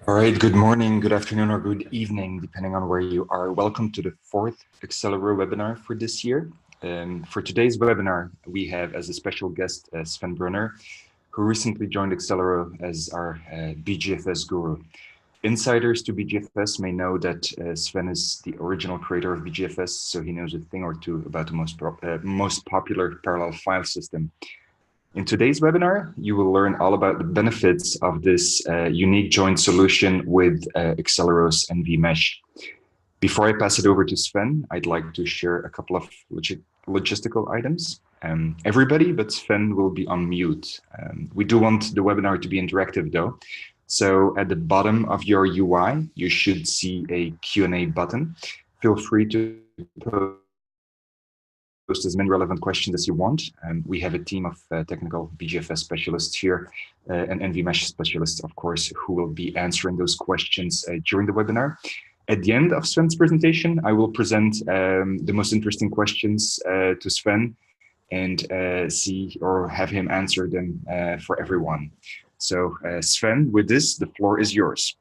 All right, good morning, good afternoon, or good evening, depending on where you are. Welcome to the fourth Excelero webinar for this year. For today's webinar, we have as a special guest Sven Breuner, who recently joined Excelero as our BeeGFS guru. Insiders to BeeGFS may know that Sven is the original creator of BeeGFS, so he knows a thing or two about the most popular parallel file system. In today's webinar, you will learn all about the benefits of this unique joint solution with Excelero's NVMesh. Before I pass it over to Sven, I'd like to share a couple of logistical items. Everybody but Sven will be on mute. We do want the webinar to be interactive though. So at the bottom of your UI, you should see a Q&A button. Feel free to post as many relevant questions as you want. We have a team of technical BeeGFS specialists here, and NVMesh specialists, of course, who will be answering those questions during the webinar. At the end of Sven's presentation, I will present the most interesting questions to Sven and see or have him answer them for everyone. So Sven, with this, the floor is yours.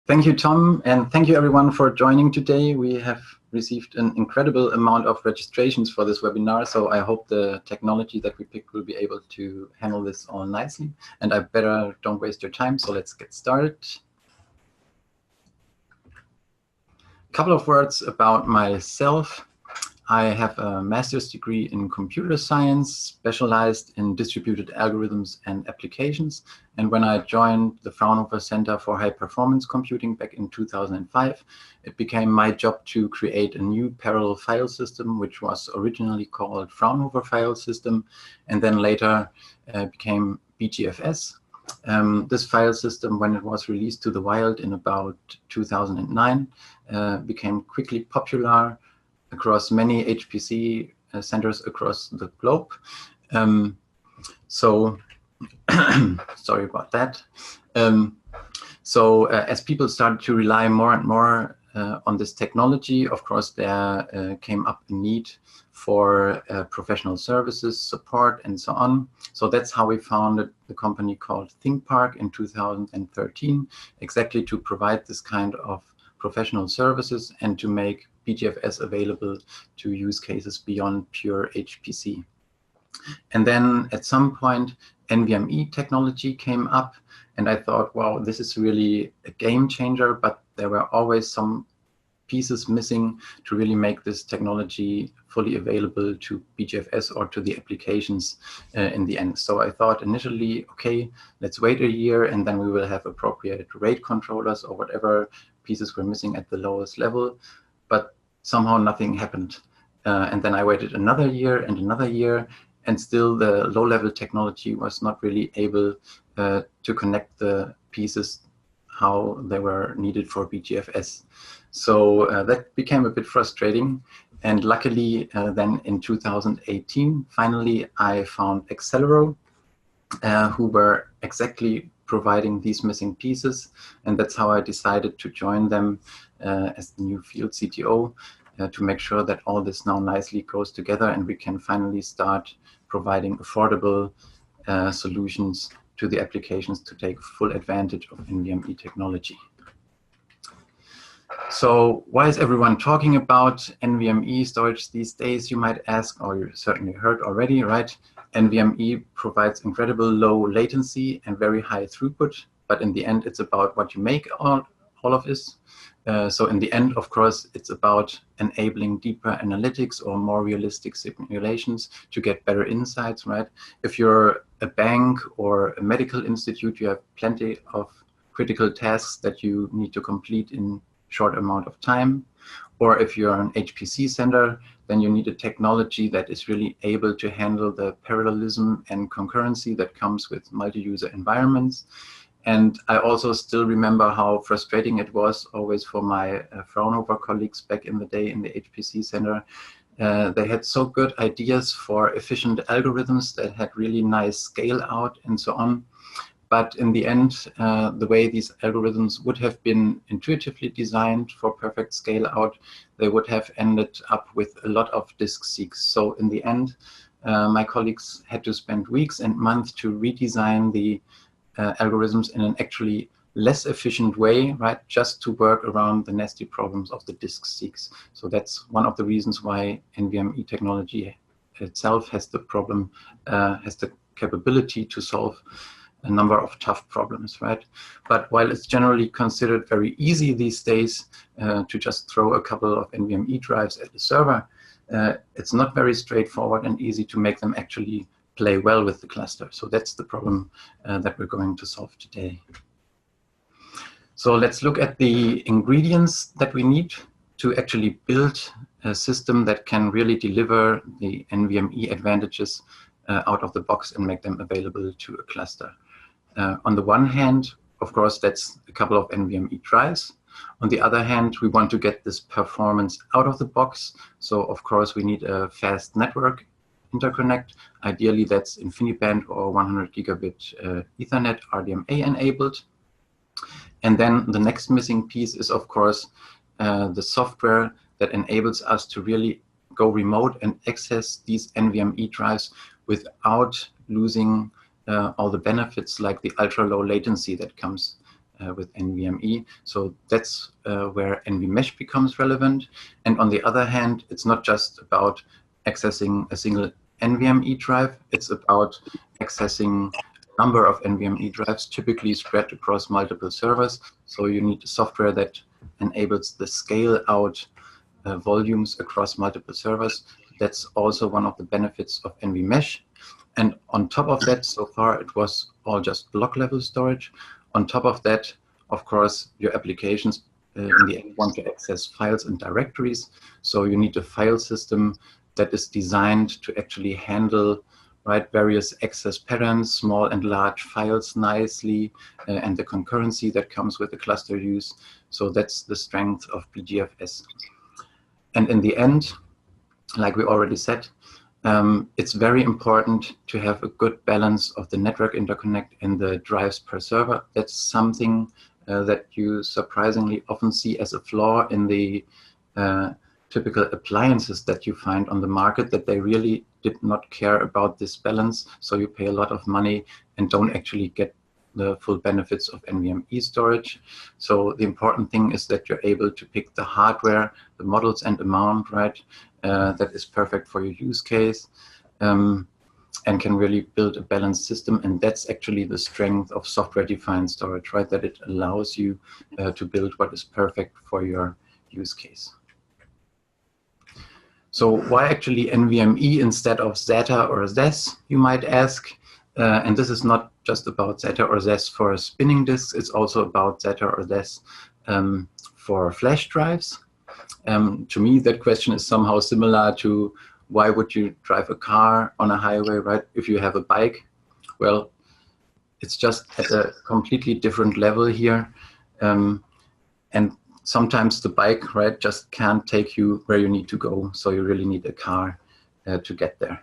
Thank you, Tom, and thank you everyone for joining today. We have received an incredible amount of registrations for this webinar, so I hope the technology that we picked will be able to handle this all nicely. And I better don't waste your time, so let's get started. A couple of words about myself. I have a master's degree in computer science, specialized in distributed algorithms and applications. And when I joined the Fraunhofer Center for High Performance Computing back in 2005, it became my job to create a new parallel file system, which was originally called Fraunhofer File System, and then later became BeeGFS. This file system, when it was released to the wild in about 2009, became quickly popular across many HPC centers across the globe. Sorry about that. As people started to rely more and more on this technology, of course, there came up a need for professional services, support, and so on. So that's how we founded the company called ThinkPark in 2013, exactly to provide this kind of professional services and to make BeeGFS available to use cases beyond pure HPC. And then at some point, NVMe technology came up, and I thought, wow, this is really a game changer, but there were always some pieces missing to really make this technology fully available to BeeGFS or to the applications in the end. So I thought initially, okay, let's wait a year and then we will have appropriate RAID controllers or whatever pieces were missing at the lowest level, but somehow nothing happened. And then I waited another year, and still the low-level technology was not really able to connect the pieces how they were needed for BeeGFS. So that became a bit frustrating. And luckily, then in 2018, finally, I found Excelero, who were exactly providing these missing pieces. And that's how I decided to join them as the new field CTO to make sure that all this now nicely goes together and we can finally start providing affordable solutions to the applications to take full advantage of NVMe technology. So why is everyone talking about NVMe storage these days, you might ask, or you certainly heard already, right? NVMe provides incredible low latency and very high throughput, but in the end, it's about what you make all of this. So in the end, of course, it's about enabling deeper analytics or more realistic simulations to get better insights, right? If you're a bank or a medical institute, you have plenty of critical tasks that you need to complete in short amount of time. Or if you're an HPC center, then you need a technology that is really able to handle the parallelism and concurrency that comes with multi-user environments. And I also still remember how frustrating it was always for my Fraunhofer colleagues back in the day in the HPC center. They had so good ideas for efficient algorithms that had really nice scale out and so on. But in the end, the way these algorithms would have been intuitively designed for perfect scale out, they would have ended up with a lot of disk seeks. So in the end, my colleagues had to spend weeks and months to redesign the algorithms in an actually less efficient way, right, just to work around the nasty problems of the disk seeks. So that's one of the reasons why NVMe technology itself has the problem, has the capability to solve a number of tough problems, right? But while it's generally considered very easy these days to just throw a couple of NVMe drives at the server, it's not very straightforward and easy to make them actually play well with the cluster. So that's the problem that we're going to solve today. So let's look at the ingredients that we need to actually build a system that can really deliver the NVMe advantages out of the box and make them available to a cluster. On the one hand, of course, that's a couple of NVMe drives. On the other hand, we want to get this performance out of the box. So, of course, we need a fast network interconnect. Ideally, that's InfiniBand or 100 gigabit Ethernet RDMA enabled. And then the next missing piece is, of course, the software that enables us to really go remote and access these NVMe drives without losing all the benefits like the ultra-low latency that comes with NVMe. So that's where NVMesh becomes relevant. And on the other hand, it's not just about accessing a single NVMe drive. It's about accessing number of NVMe drives, typically spread across multiple servers. So you need software that enables the scale out volumes across multiple servers. That's also one of the benefits of NVMesh. And on top of that, so far it was all just block level storage. On top of that, of course, your applications in the end want to access files and directories. So you need a file system that is designed to actually handle various access patterns, small and large files nicely, and the concurrency that comes with the cluster use. So that's the strength of BeeGFS. And in the end, like we already said, it's very important to have a good balance of the network interconnect and the drives per server. That's something that you surprisingly often see as a flaw in the typical appliances that you find on the market, that they really did not care about this balance. So you pay a lot of money and don't actually get the full benefits of NVMe storage. So the important thing is that you're able to pick the hardware, the models and amount, right, that is perfect for your use case, and can really build a balanced system. And that's actually the strength of software-defined storage, right, that it allows you to build what is perfect for your use case. So why actually NVMe instead of ZATA or ZES, you might ask? And this is not just about ZATA or ZES for spinning disks, it's also about ZATA or ZES for flash drives. To me, that question is somehow similar to why would you drive a car on a highway, right, if you have a bike? Well, it's just at a completely different level here. And sometimes the bike, right, just can't take you where you need to go. So you really need a car to get there.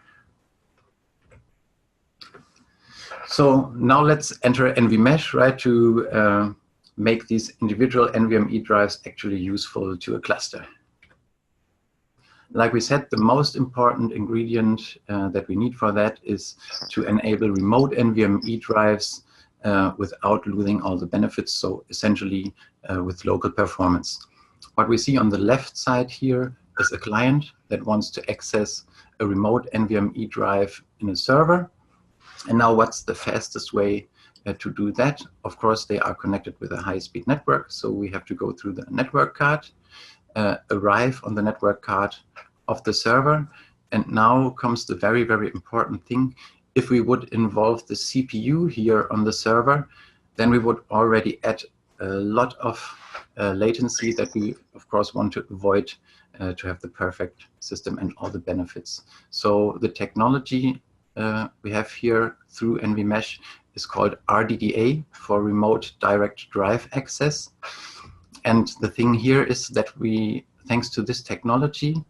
So now let's enter NVMesh, right, to make these individual NVMe drives actually useful to a cluster. Like we said, the most important ingredient that we need for that is to enable remote NVMe drives without losing all the benefits, so essentially with local performance. What we see on the left side here is a client that wants to access a remote NVMe drive in a server. And now what's the fastest way to do that? Of course, they are connected with a high-speed network, so we have to go through the network card, arrive on the network card of the server, and now comes the very, very important thing. If we would involve the CPU here on the server, then we would already add a lot of latency that we, of course, want to avoid to have the perfect system and all the benefits. So the technology we have here through NVMesh is called RDDA, for Remote Direct Drive Access. And the thing here is that we, thanks to this technology,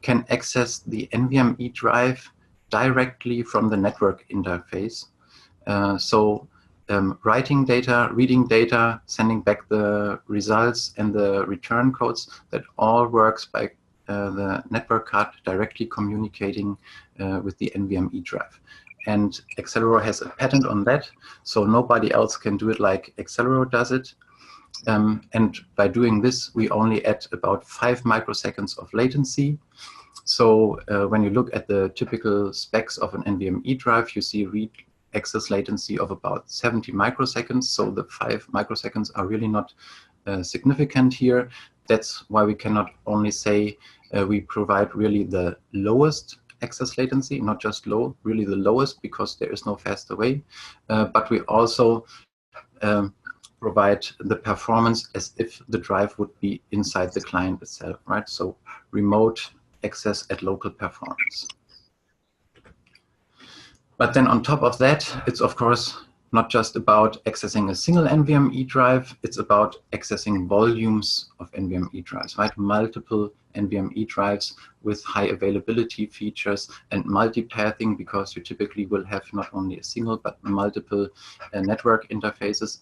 can access the NVMe drive directly from the network interface. Writing data, reading data, sending back the results and the return codes, that all works by the network card directly communicating with the NVMe drive. And Excelero has a patent on that, so nobody else can do it like Excelero does it. And by doing this, we only add about 5 microseconds of latency. So when you look at the typical specs of an NVMe drive, you see read access latency of about 70 microseconds. So the 5 microseconds are really not significant here. That's why we cannot only say we provide really the lowest access latency, not just low, really the lowest, because there is no faster way. But we also provide the performance as if the drive would be inside the client itself, right? So remote access at local performance. But then on top of that, it's of course not just about accessing a single NVMe drive, it's about accessing volumes of NVMe drives, right? Multiple NVMe drives with high availability features and multipathing, because you typically will have not only a single but multiple network interfaces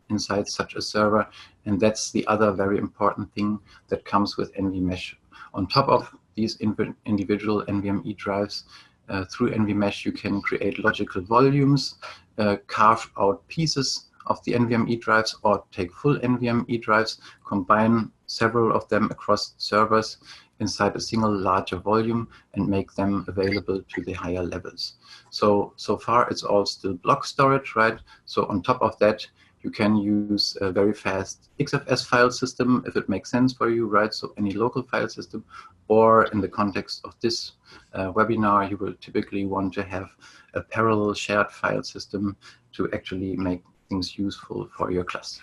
inside such a server. And that's the other very important thing that comes with NVMesh. On top of these individual NVMe drives, through NVMesh, you can create logical volumes, carve out pieces of the NVMe drives, or take full NVMe drives, combine several of them across servers inside a single larger volume, and make them available to the higher levels. So far, it's all still block storage, right? So on top of that, you can use a very fast XFS file system if it makes sense for you, right? So any local file system, or in the context of this webinar, you will typically want to have a parallel shared file system to actually make things useful for your cluster.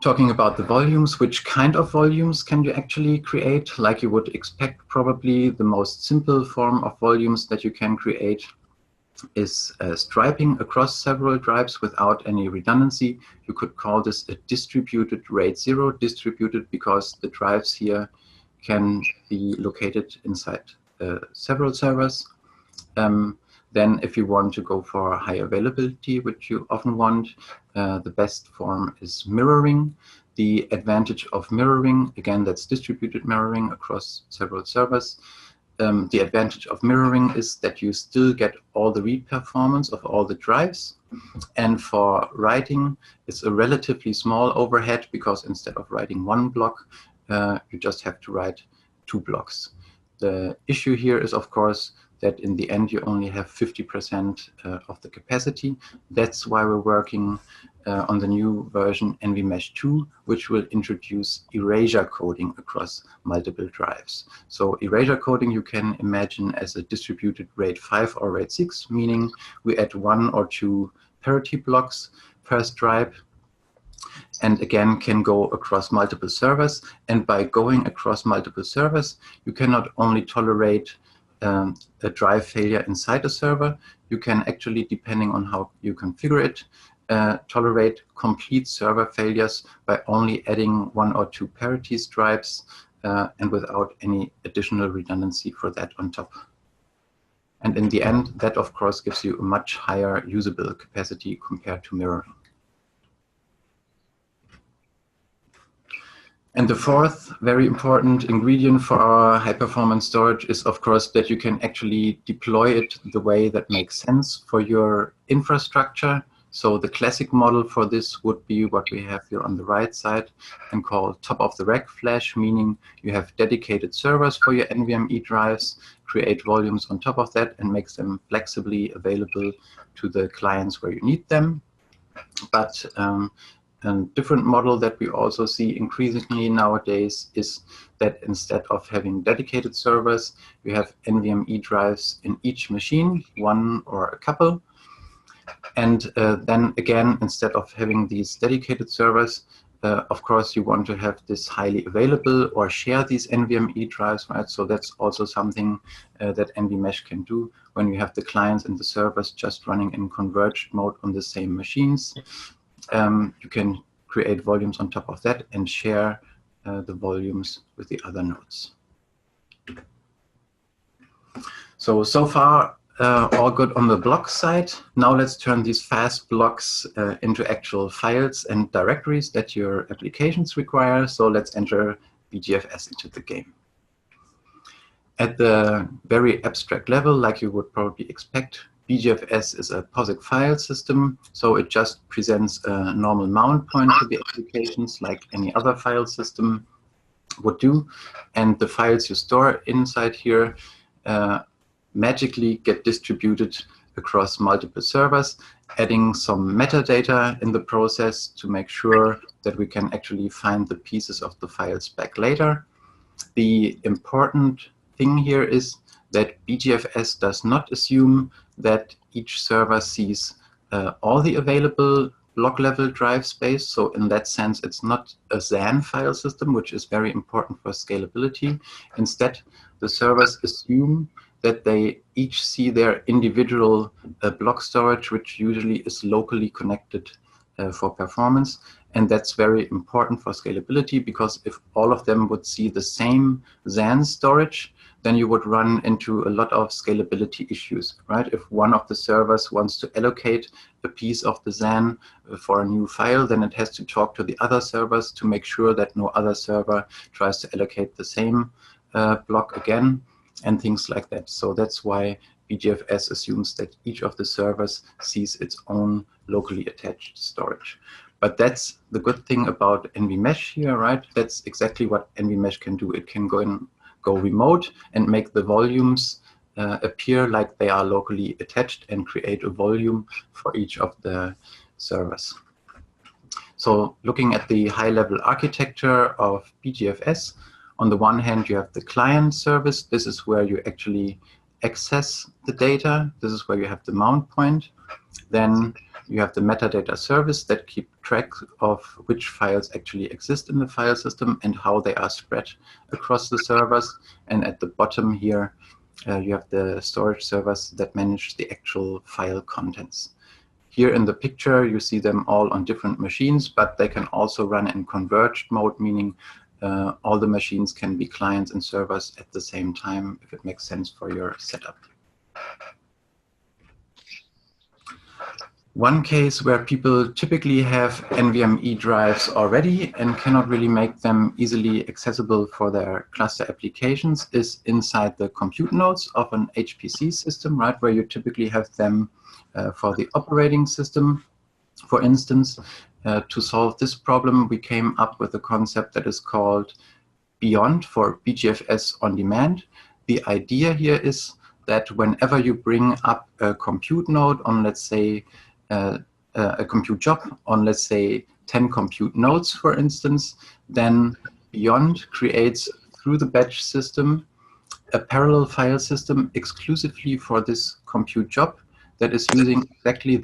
Talking about the volumes, which kind of volumes can you actually create? Like you would expect, probably the most simple form of volumes that you can create is striping across several drives without any redundancy. You could call this a distributed RAID 0, distributed because the drives here can be located inside several servers. Then if you want to go for high availability, which you often want, the best form is mirroring. The advantage of mirroring, again, that's distributed mirroring across several servers. The advantage of mirroring is that you still get all the read performance of all the drives. And for writing, it's a relatively small overhead, because instead of writing 1 block, you just have to write 2 blocks. The issue here is, of course, that in the end you only have 50% of the capacity. That's why we're working on the new version NVMesh 2, which will introduce erasure coding across multiple drives. So erasure coding you can imagine as a distributed RAID 5 or RAID 6, meaning we add 1 or 2 parity blocks per drive, and again can go across multiple servers. And by going across multiple servers, you can not only tolerate a drive failure inside a server, you can actually, depending on how you configure it, tolerate complete server failures by only adding 1 or 2 parities drives and without any additional redundancy for that on top. And in the end, that of course gives you a much higher usable capacity compared to mirroring. And the fourth very important ingredient for our high-performance storage is, of course, that you can actually deploy it the way that makes sense for your infrastructure. So the classic model for this would be what we have here on the right side and call top-of-the-rack flash, meaning you have dedicated servers for your NVMe drives, create volumes on top of that, and makes them flexibly available to the clients where you need them. But a different model that we also see increasingly nowadays is that instead of having dedicated servers, you have NVMe drives in each machine, 1 or a couple. And then again, instead of having these dedicated servers, of course, you want to have this highly available or share these NVMe drives, right? So that's also something that NVMesh can do when you have the clients and the servers just running in converged mode on the same machines. You can create volumes on top of that and share the volumes with the other nodes. So far, all good on the block side. Now let's turn these fast blocks into actual files and directories that your applications require. So let's enter BeeGFS into the game. At the very abstract level, like you would probably expect, BeeGFS is a POSIX file system, so it just presents a normal mount point to the applications like any other file system would do, and the files you store inside here magically get distributed across multiple servers, adding some metadata in the process to make sure that we can actually find the pieces of the files back later. The important thing here is that BeeGFS does not assume that each server sees all the available block level drive space. So in that sense, it's not a SAN file system, which is very important for scalability. Instead, the servers assume that they each see their individual block storage, which usually is locally connected for performance. And that's very important for scalability, because if all of them would see the same SAN storage, then you would run into a lot of scalability issues, right? If one of the servers wants to allocate a piece of the SAN for a new file, then it has to talk to the other servers to make sure that no other server tries to allocate the same block again, and things like that. So that's why BeeGFS assumes that each of the servers sees its own locally attached storage. But that's the good thing about NVMesh here, right? That's exactly what NVMesh can do. It can go remote and make the volumes appear like they are locally attached and create a volume for each of the servers. So looking at the high-level architecture of BeeGFS, on the one hand, you have the client service. This is where you actually access the data. This is where you have the mount point. Then you have the metadata service that keep track of which files actually exist in the file system and how they are spread across the servers. And at the bottom here, you have the storage servers that manage the actual file contents. Here in the picture, you see them all on different machines, but they can also run in converged mode, meaning all the machines can be clients and servers at the same time if it makes sense for your setup. One case where people typically have NVMe drives already and cannot really make them easily accessible for their cluster applications is inside the compute nodes of an HPC system, right, where you typically have them for the operating system. For instance, to solve this problem, we came up with a concept that is called BeeOND, for BeeGFS On-Demand. The idea here is that whenever you bring up a compute node on, let's say, a compute job on, let's say, 10 compute nodes, for instance, then BeeOND creates, through the batch system, a parallel file system exclusively for this compute job that is using exactly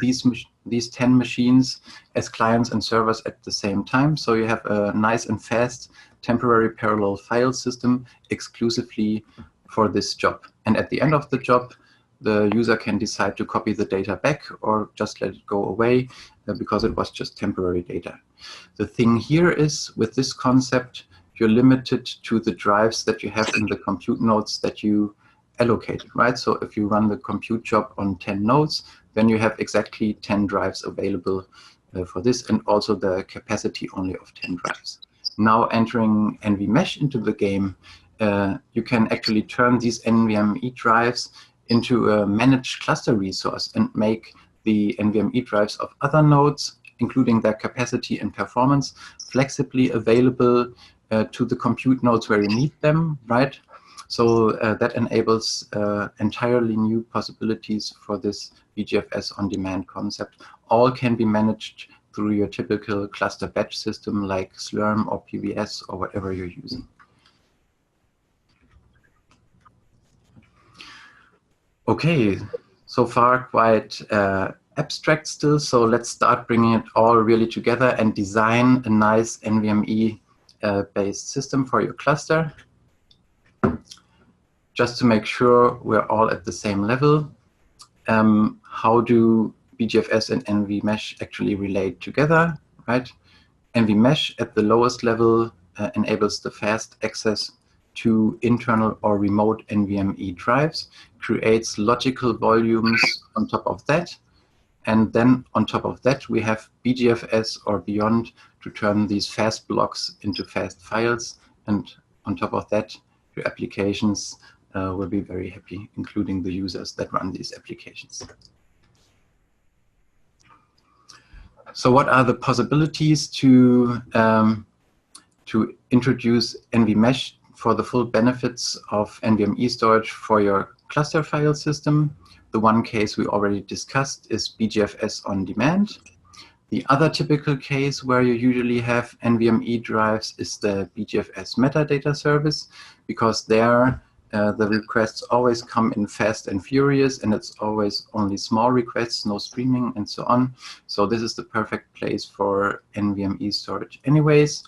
these 10 machines as clients and servers at the same time. So you have a nice and fast temporary parallel file system exclusively for this job. And at the end of the job, the user can decide to copy the data back or just let it go away because it was just temporary data. The thing here is, with this concept, you're limited to the drives that you have in the compute nodes that you allocated, right? So if you run the compute job on 10 nodes, then you have exactly 10 drives available for this, and also the capacity only of 10 drives. Now entering NVMesh into the game, you can actually turn these NVMe drives into a managed cluster resource and make the NVMe drives of other nodes, including their capacity and performance, flexibly available to the compute nodes where you need them, right? So that enables entirely new possibilities for this BeeGFS on-demand concept. All can be managed through your typical cluster batch system like Slurm or PBS or whatever you're using. Okay, so far quite abstract still, so let's start bringing it all really together and design a nice NVMe-based system for your cluster. Just to make sure we're all at the same level, how do BeeGFS and NVMesh actually relate together, right? NVMesh at the lowest level enables the fast access to internal or remote NVMe drives, creates logical volumes on top of that, and then on top of that we have BeeGFS or BeeOND to turn these fast blocks into fast files, and on top of that your applications will be very happy, including the users that run these applications. So what are the possibilities to introduce NVMesh for the full benefits of NVMe storage for your cluster file system? The one case we already discussed is BeeGFS On-Demand. The other typical case where you usually have NVMe drives is the BeeGFS Metadata service, because there the requests always come in fast and furious, and it's always only small requests, no streaming and so on. So this is the perfect place for NVMe storage anyways.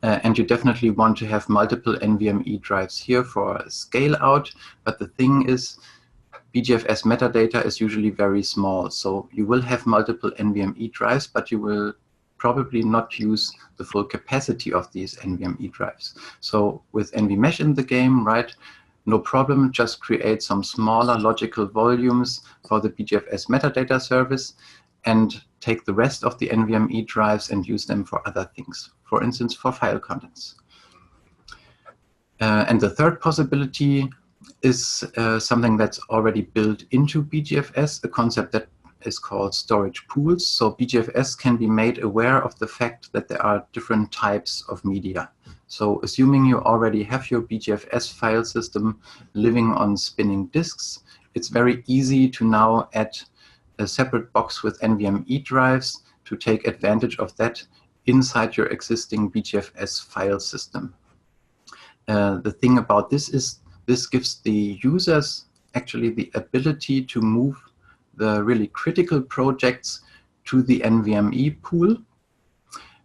And you definitely want to have multiple NVMe drives here for scale out. But the thing is, BeeGFS metadata is usually very small. So you will have multiple NVMe drives, but you will probably not use the full capacity of these NVMe drives. So with NVMesh in the game, right, no problem, just create some smaller logical volumes for the BeeGFS metadata service and take the rest of the NVMe drives and use them for other things, for instance, for file contents. And the third possibility is something that's already built into BeeGFS, a concept that is called storage pools. So BeeGFS can be made aware of the fact that there are different types of media. So assuming you already have your BeeGFS file system living on spinning disks, it's very easy to now add a separate box with NVMe drives to take advantage of that inside your existing BeeGFS file system. The thing about this is this gives the users actually the ability to move the really critical projects to the NVMe pool,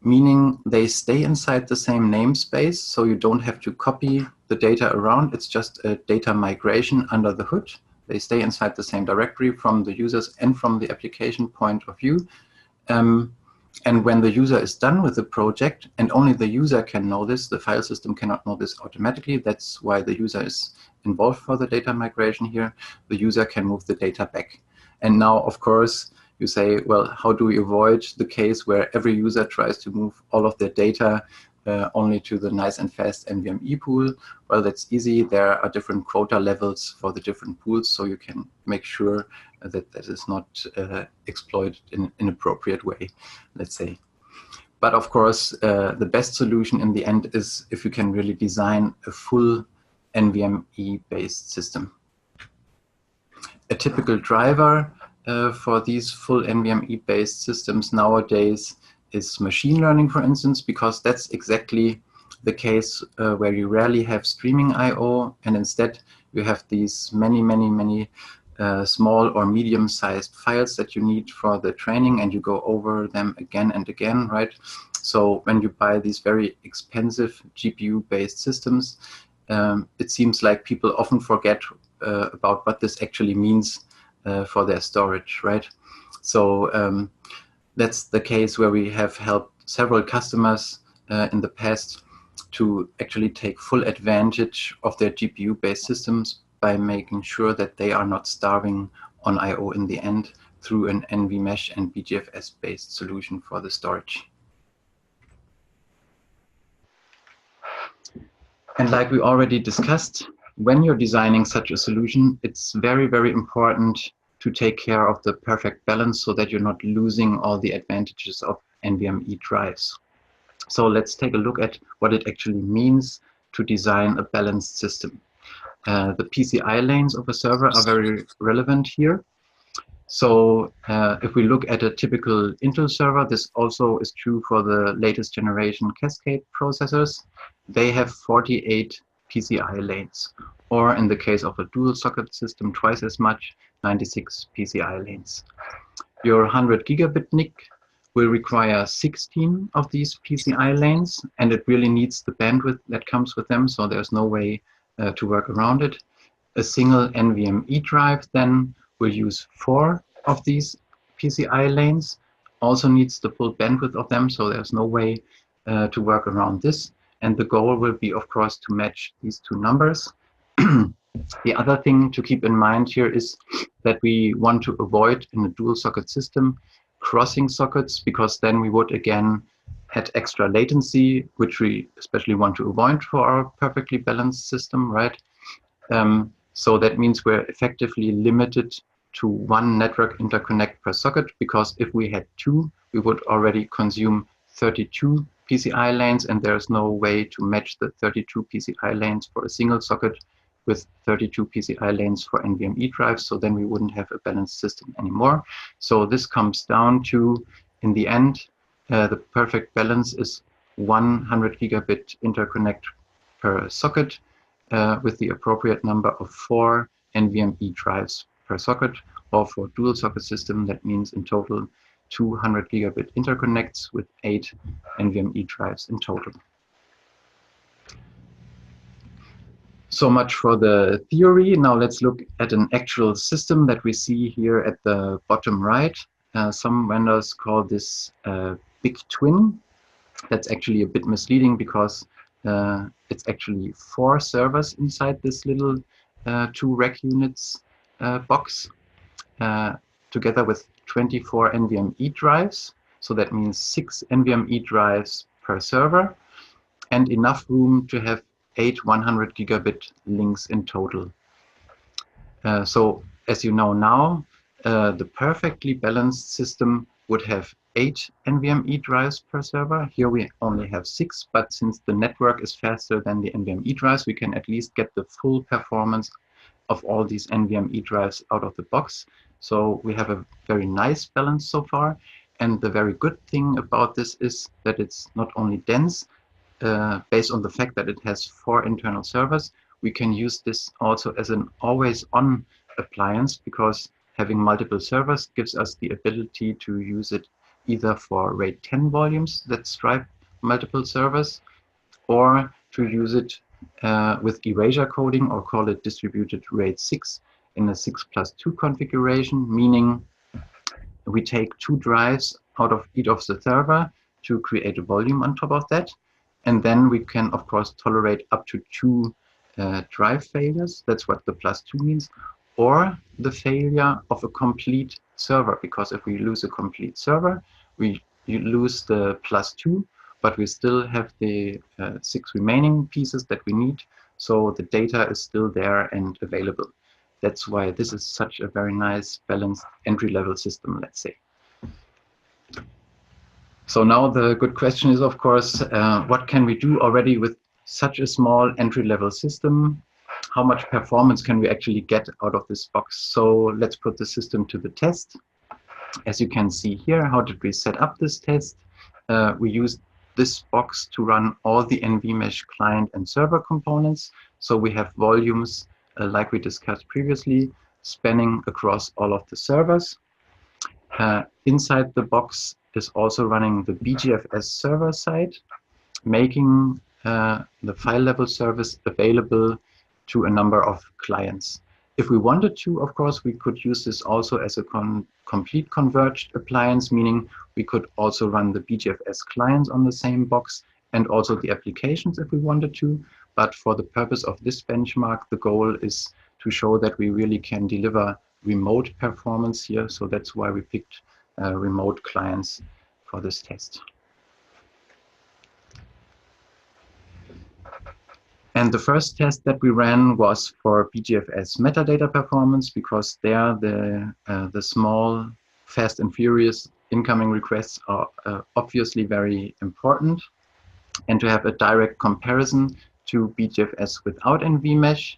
meaning they stay inside the same namespace, so you don't have to copy the data around. It's just a data migration under the hood. They stay inside the same directory from the users and from the application point of view. And when the user is done with the project, and only the user can know this, the file system cannot know this automatically. That's why the user is involved for the data migration here. The user can move the data back. And now, of course, you say, well, how do we avoid the case where every user tries to move all of their data only to the nice and fast NVMe pool? Well, that's easy. There are different quota levels for the different pools, so you can make sure that that is not exploited in an inappropriate way, let's say. But of course, the best solution in the end is if you can really design a full NVMe-based system. A typical driver for these full NVMe-based systems nowadays is machine learning, for instance, because that's exactly the case where you rarely have streaming I/O, and instead you have these many small or medium-sized files that you need for the training, and you go over them again and again, right? So when you buy these very expensive GPU-based systems, it seems like people often forget about what this actually means for their storage, right? So that's the case where we have helped several customers in the past to actually take full advantage of their GPU-based systems by making sure that they are not starving on I/O in the end through an NVMesh and BeeGFS-based solution for the storage. And like we already discussed, when you're designing such a solution, it's very important to take care of the perfect balance so that you're not losing all the advantages of NVMe drives. So let's take a look at what it actually means to design a balanced system. The PCI lanes of a server are very relevant here. So if we look at a typical Intel server, this also is true for the latest generation Cascade processors. They have 48 PCI lanes, or in the case of a dual socket system, twice as much, 96 PCI lanes. Your 100 gigabit NIC will require 16 of these PCI lanes, and it really needs the bandwidth that comes with them, so there's no way to work around it. A single NVMe drive then will use 4 of these PCI lanes, also needs the full bandwidth of them, so there's no way to work around this. And the goal will be, of course, to match these two numbers. The other thing to keep in mind here is that we want to avoid in a dual socket system crossing sockets, because then we would again add extra latency, which we especially want to avoid for our perfectly balanced system, right? So that means we're effectively limited to one network interconnect per socket, because if we had two, we would already consume 32 PCI lanes, and there's no way to match the 32 PCI lanes for a single socket with 32 PCI lanes for NVMe drives, so then we wouldn't have a balanced system anymore. So this comes down to, in the end, the perfect balance is 100 gigabit interconnect per socket, with the appropriate number of 4 NVMe drives per socket, or for dual socket system, that means in total 200 gigabit interconnects with 8 NVMe drives in total. So much for the theory. Now let's look at an actual system that we see here at the bottom right. Some vendors call this Big Twin. That's actually a bit misleading, because it's actually 4 servers inside this little 2 rack units box, together with 24 NVMe drives. So that means 6 NVMe drives per server, and enough room to have 8 100 gigabit links in total. So as you know now, the perfectly balanced system would have 8 NVMe drives per server. Here we only have 6, but since the network is faster than the NVMe drives, we can at least get the full performance of all these NVMe drives out of the box. So we have a very nice balance so far. And the very good thing about this is that it's not only dense, based on the fact that it has 4 internal servers, we can use this also as an always-on appliance, because having multiple servers gives us the ability to use it either for RAID 10 volumes that stripe multiple servers, or to use it with erasure coding, or call it distributed RAID 6 in a 6+2 configuration, meaning we take 2 drives out of each of the server to create a volume on top of that. And then we can, of course, tolerate up to 2 drive failures. That's what the +2 means. Or the failure of a complete server, because if we lose a complete server, you lose the +2, but we still have the 6 remaining pieces that we need. So the data is still there and available. That's why this is such a very nice balanced entry-level system, let's say. So now the good question is, of course, what can we do already with such a small entry-level system? How much performance can we actually get out of this box? So let's put the system to the test. As you can see here, how did we set up this test? We used this box to run all the NVMesh client and server components. So we have volumes, like we discussed previously, spanning across all of the servers. Inside the box is also running the BeeGFS server side, making the file level service available to a number of clients. If we wanted to, of course, we could use this also as a complete converged appliance, meaning we could also run the BeeGFS clients on the same box and also the applications if we wanted to. But for the purpose of this benchmark, the goal is to show that we really can deliver remote performance here. So that's why we picked remote clients for this test. And the first test that we ran was for BeeGFS metadata performance, because there the small, fast and furious incoming requests are obviously very important. And to have a direct comparison to BeeGFS without NVMesh,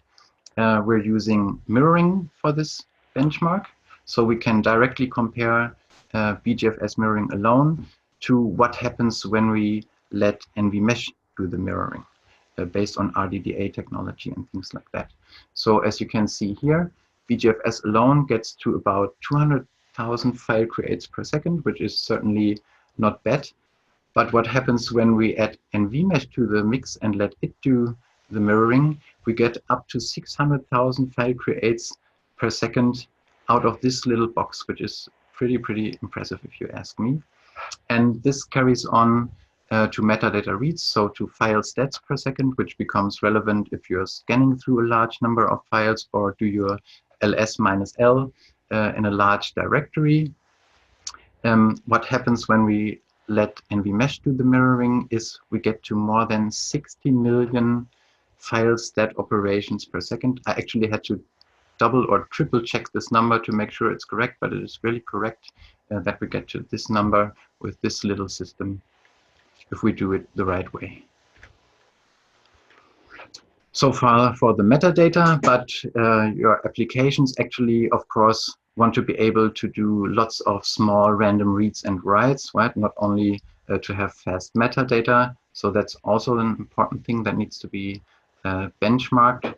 we're using mirroring for this benchmark. So we can directly compare BeeGFS mirroring alone to what happens when we let NVMesh do the mirroring, based on RDDA technology and things like that. So as you can see here, BeeGFS alone gets to about 200,000 file creates per second, which is certainly not bad. But what happens when we add NVMesh to the mix and let it do the mirroring? We get up to 600,000 file creates per second out of this little box, which is pretty impressive if you ask me. And this carries on to metadata reads, so to file stats per second, which becomes relevant if you're scanning through a large number of files or do your ls-l in a large directory. What happens when we let NVMesh do the mirroring is we get to more than 60 million file stat operations per second. I actually had to double or triple check this number to make sure it's correct, but it is really correct that we get to this number with this little system if we do it the right way. So far for the metadata, but your applications actually, of course, want to be able to do lots of small random reads and writes, right? Not only to have fast metadata. So that's also an important thing that needs to be benchmarked.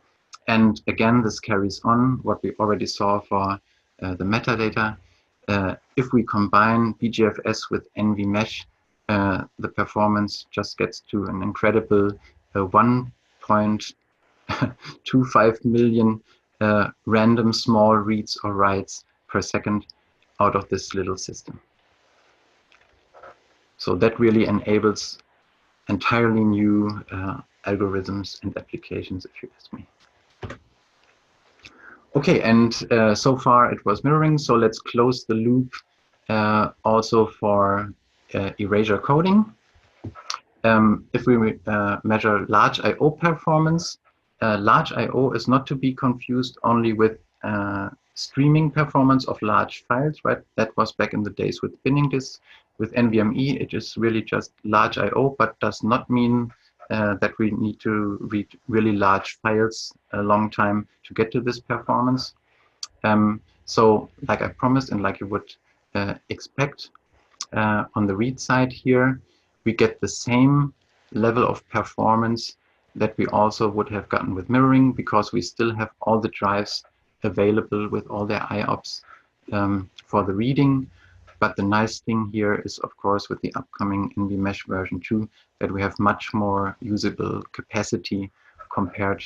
And again, this carries on what we already saw for the metadata. If we combine BeeGFS with NVMesh, the performance just gets to an incredible 1.25 million random small reads or writes per second out of this little system. So that really enables entirely new algorithms and applications, if you ask me. Okay, and so far it was mirroring, so let's close the loop also for erasure coding. If we measure large I/O performance, large I/O is not to be confused only with streaming performance of large files, right? That was back in the days with binning disks. With NVMe, it is really just large I/O, but does not mean that we need to read really large files a long time to get to this performance. So like I promised and like you would expect on the read side here, we get the same level of performance that we also would have gotten with mirroring, because we still have all the drives available with all their IOPS for the reading. But the nice thing here is, of course, with the upcoming NVMesh version 2, that we have much more usable capacity compared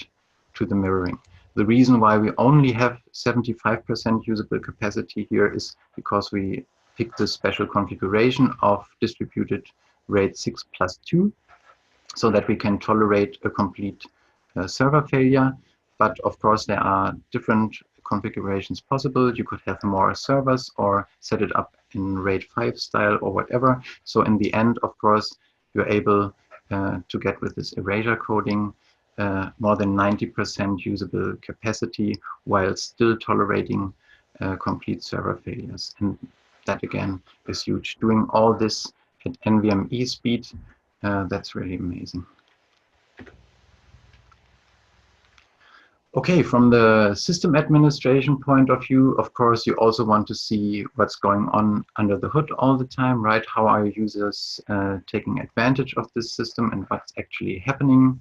to the mirroring. The reason why we only have 75% usable capacity here is because we picked this special configuration of distributed RAID 6+2, so that we can tolerate a complete server failure. But of course, there are different configurations possible. You could have more servers or set it up in RAID 5 style or whatever. So in the end, of course, you're able to get with this erasure coding more than 90% usable capacity while still tolerating complete server failures. And that again is huge. Doing all this at NVMe speed, that's really amazing. Okay, from the system administration point of view, of course, you also want to see what's going on under the hood all the time, right? How are users taking advantage of this system and what's actually happening?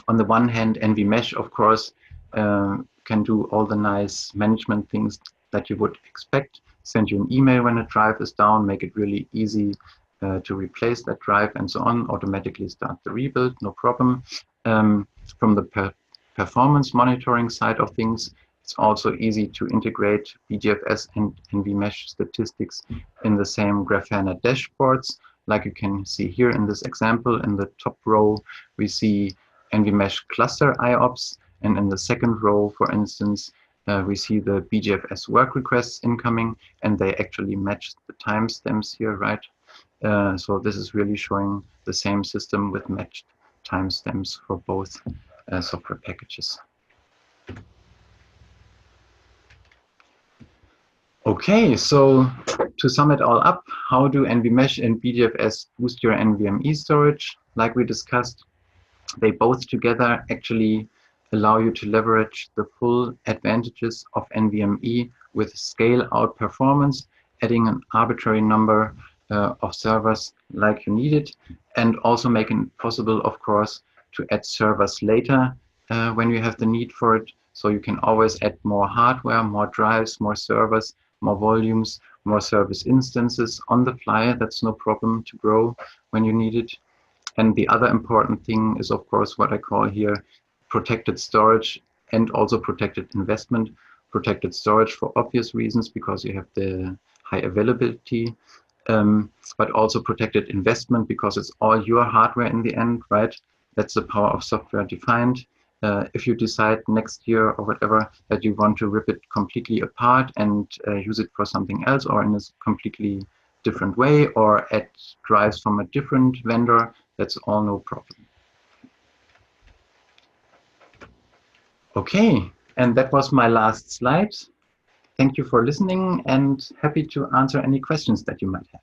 On the one hand, NVMesh, of course, can do all the nice management things that you would expect. Send you an email when a drive is down, make it really easy to replace that drive and so on, automatically start the rebuild, no problem. From the performance monitoring side of things, it's also easy to integrate BeeGFS and NVMesh statistics in the same Grafana dashboards. Like you can see here in this example, in the top row, we see NVMesh cluster IOPS, and in the second row, for instance, we see the BeeGFS work requests incoming, and they actually match the timestamps here, right? So this is really showing the same system with matched timestamps for both software packages. Okay, so to sum it all up, how do NVMesh and BeeGFS boost your NVMe storage? Like we discussed, they both together actually allow you to leverage the full advantages of NVMe with scale-out performance, adding an arbitrary number of servers like you need it, and also making it possible, of course, to add servers later when you have the need for it. So you can always add more hardware, more drives, more servers, more volumes, more service instances on the fly. That's no problem to grow when you need it. And the other important thing is, of course, what I call here protected storage and also protected investment. Protected storage for obvious reasons, because you have the high availability, but also protected investment because it's all your hardware in the end, right? That's the power of software defined. If you decide next year or whatever that you want to rip it completely apart and use it for something else or in a completely different way, or add drives from a different vendor, that's all no problem. Okay, and that was my last slide. Thank you for listening and happy to answer any questions that you might have.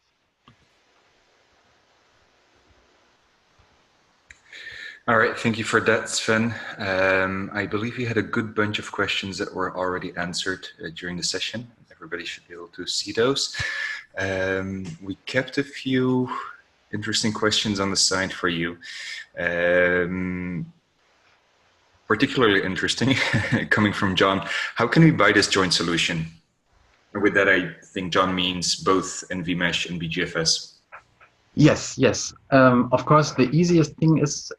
All right, thank you for that, Sven. I believe you had a good bunch of questions that were already answered during the session. Everybody should be able to see those. We kept a few interesting questions on the side for you. Particularly interesting, coming from John. How can we buy this joint solution? And with that, I think John means both NVMesh and BeeGFS. Yes, yes. Of course, the easiest thing is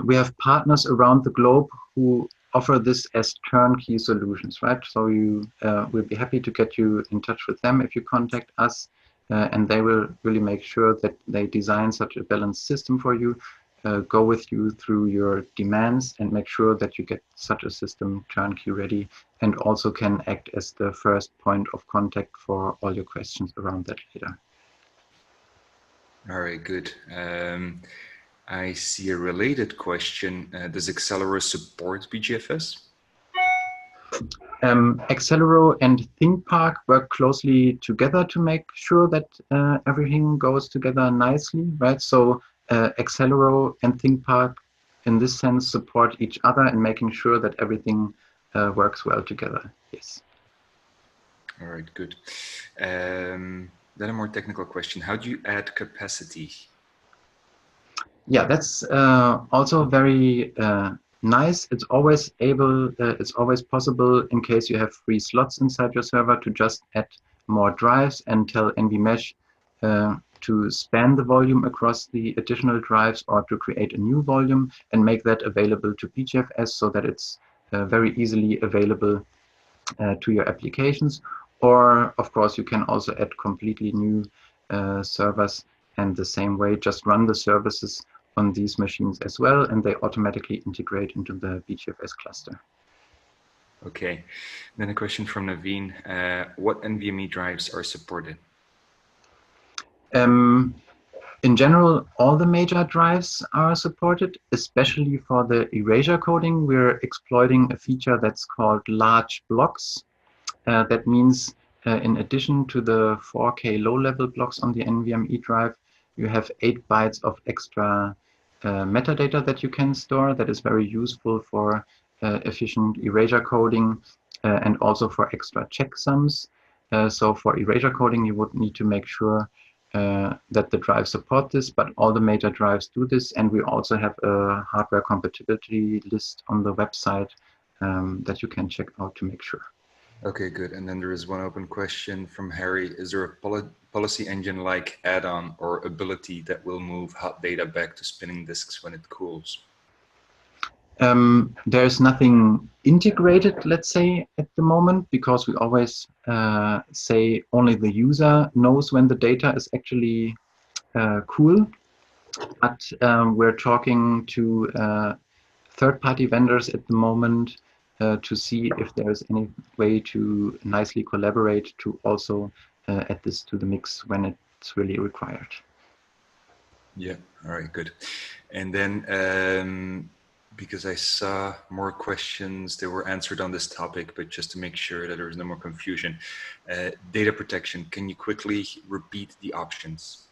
we have partners around the globe who offer this as turnkey solutions, right? So you we'll be happy to get you in touch with them if you contact us, and they will really make sure that they design such a balanced system for you, go with you through your demands and make sure that you get such a system turnkey ready, and also can act as the first point of contact for all your questions around that later. All right, good. I see a related question. Does Excelero support BeeGFS? Excelero and ThinkPark work closely together to make sure that everything goes together nicely, right? So Excelero and ThinkPark, in this sense, support each other in making sure that everything works well together. Yes. All right, good. Then a more technical question. How do you add capacity? Yeah, that's also very nice. It's always possible in case you have free slots inside your server to just add more drives and tell NVMesh to span the volume across the additional drives or to create a new volume and make that available to BeeGFS so that it's very easily available to your applications. Or, of course, you can also add completely new servers, and the same way just run the services on these machines as well, and they automatically integrate into the BeeGFS cluster. Okay, then a question from Naveen. What NVMe drives are supported? In general, all the major drives are supported, especially for the erasure coding. We're exploiting a feature that's called large blocks. That means in addition to the 4K low-level blocks on the NVMe drive, you have 8 bytes of extra metadata that you can store. That is very useful for efficient erasure coding and also for extra checksums. So for erasure coding, you would need to make sure that the drives support this, but all the major drives do this. And we also have a hardware compatibility list on the website that you can check out to make sure. Okay, good. And then there is one open question from Harry. Is there a policy engine like add-on or ability that will move hot data back to spinning disks when it cools? There's nothing integrated, let's say, at the moment, because we always say only the user knows when the data is actually cool. But we're talking to third-party vendors at the moment to see if there's any way to nicely collaborate to also add this to the mix when it's really required. Yeah, all right, good. And then because I saw more questions, they were answered on this topic, but just to make sure that there is no more confusion. Data protection, can you quickly repeat the options?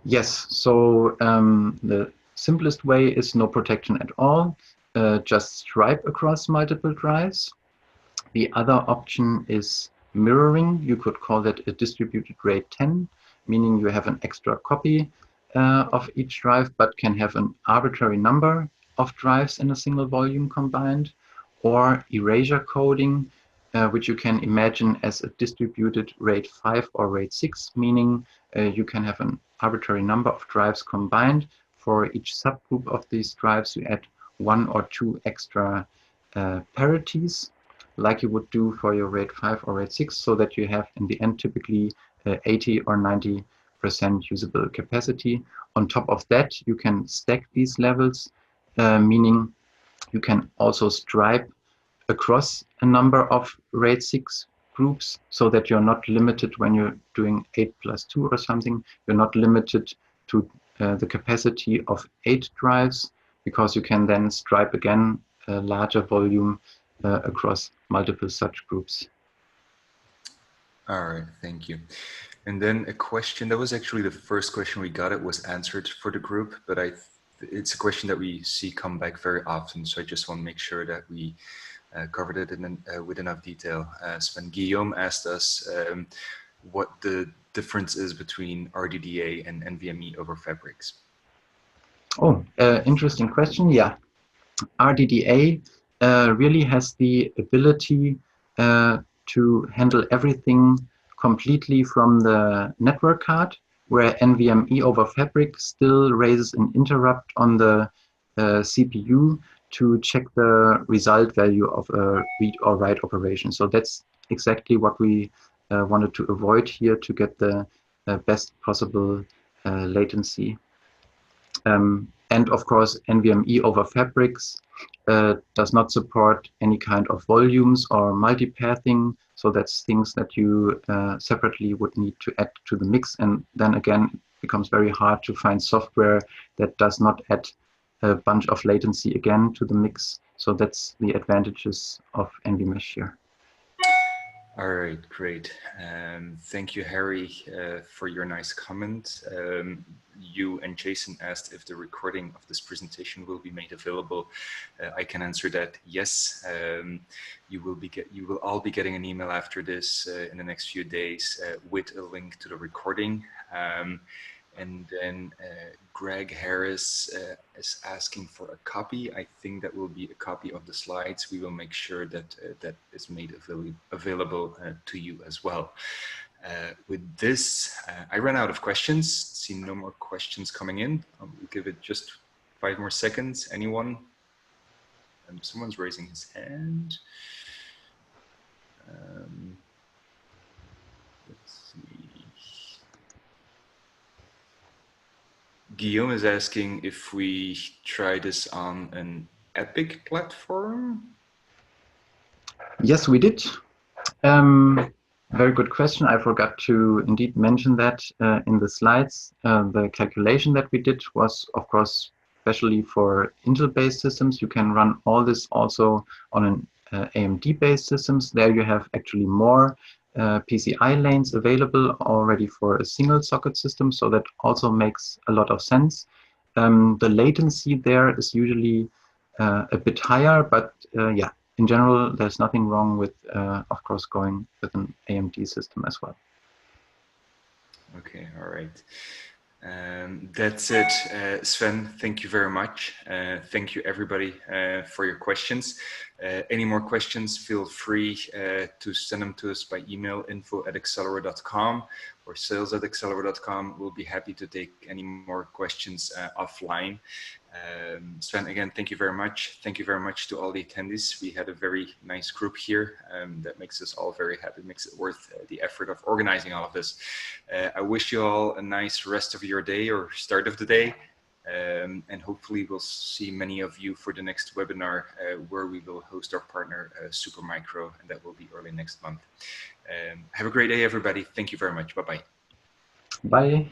Yes, so the simplest way is no protection at all, just stripe across multiple drives. The other option is mirroring. You could call that a distributed RAID 10, meaning you have an extra copy of each drive, but can have an arbitrary number of drives in a single volume combined, or erasure coding, which you can imagine as a distributed RAID 5 or RAID 6, meaning you can have an arbitrary number of drives combined. For each subgroup of these drives, you add 1 or 2 extra parities, like you would do for your RAID 5 or RAID 6, so that you have, in the end, typically 80 or 90% usable capacity. On top of that, you can stack these levels, meaning you can also stripe across a number of RAID 6 groups, so that you're not limited when you're doing 8+2 or something. You're not limited to the capacity of 8 drives, because you can then stripe again larger volume across multiple such groups. All right, thank you. And then a question that was actually the first question we got. It was answered for the group, but it's a question that we see come back very often. So I just want to make sure that we covered it with enough detail. Sven, Guillaume asked us what the difference is between RDDA and NVMe over fabrics. Oh, interesting question. Yeah, RDDA really has the ability to handle everything completely from the network card, where NVMe over Fabric still raises an interrupt on the CPU to check the result value of a read or write operation. So that's exactly what we wanted to avoid here to get the best possible latency. And of course, NVMe over Fabrics does not support any kind of volumes or multipathing. So that's things that you separately would need to add to the mix. And then again, it becomes very hard to find software that does not add a bunch of latency again to the mix. So that's the advantages of NVMesh here. All right, great. Thank you, Harry, for your nice comment. You and Jason asked if the recording of this presentation will be made available. I can answer that yes. You will all be getting an email after this in the next few days with a link to the recording. And then Greg Harris is asking for a copy. I think that will be a copy of the slides. We will make sure that that is made available to you as well. With this, I ran out of questions. See no more questions coming in. I'll give it just 5 more seconds. Anyone? Someone's raising his hand. Let's see. Guillaume is asking if we try this on an Epic platform. Yes, we did. Very good question. I forgot to indeed mention that in the slides. The calculation that we did was, of course, especially for Intel-based systems. You can run all this also on an AMD-based systems. There you have actually more PCI lanes available already for a single socket system. So that also makes a lot of sense. The latency there is usually a bit higher, but yeah. In general, there's nothing wrong with, of course, going with an AMD system as well. Okay, all right. That's it. Sven, thank you very much. Thank you, everybody, for your questions. Any more questions, feel free to send them to us by email, info@excelero.com or sales@excelero.com. We'll be happy to take any more questions offline. Sven, again, thank you very much. Thank you very much to all the attendees. We had a very nice group here that makes us all very happy, makes it worth the effort of organizing all of this. I wish you all a nice rest of your day or start of the day. And hopefully we'll see many of you for the next webinar where we will host our partner Supermicro, and that will be early next month. Have a great day, everybody. Thank you very much. Bye-bye. Bye.